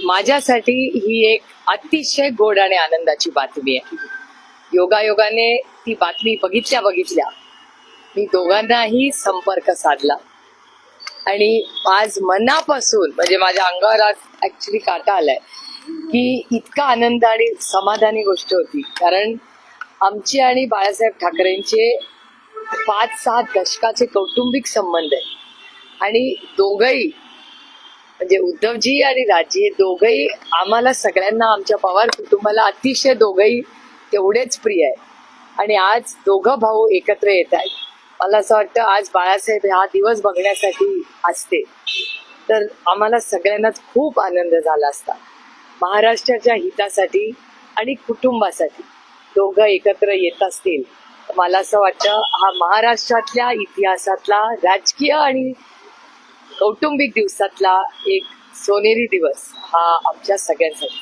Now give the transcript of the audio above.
माझ्यासाठी ही एक अतिशय गोड आणि आनंदाची बातमी आहे. योगायोगाने ती बातमी बघितल्या मी दोघांनाही संपर्क साधला आणि आज मनापासून म्हणजे माझ्या अंगावर आज ऍक्च्युली काटा आलाय की इतका आनंद आणि समाधानी गोष्ट होती. कारण आमची आणि बाळासाहेब ठाकरेंचे 5-6 दशकाचे कौटुंबिक संबंध आहे आणि दोघही म्हणजे उद्धवजी आणि राजी दोघही आम्हाला सगळ्यांना आमच्या पवार कुटुंबाला अतिशय दोघही तेवढेच प्रिय आहे. आणि आज दोघं भाऊ एकत्र येत आहेत. मला असं वाटतं आज बाळासाहेब हा दिवस बघण्यासाठी असते तर आम्हाला सगळ्यांनाच खूप आनंद झाला असता. महाराष्ट्राच्या हितासाठी आणि कुटुंबासाठी दोघं एकत्र येत असतील मला असं वाटतं हा महाराष्ट्रातल्या इतिहासातला राजकीय आणि कौटुंबिक दिवसातला एक सोनेरी दिवस हा आमच्या सगळ्यांसाठी.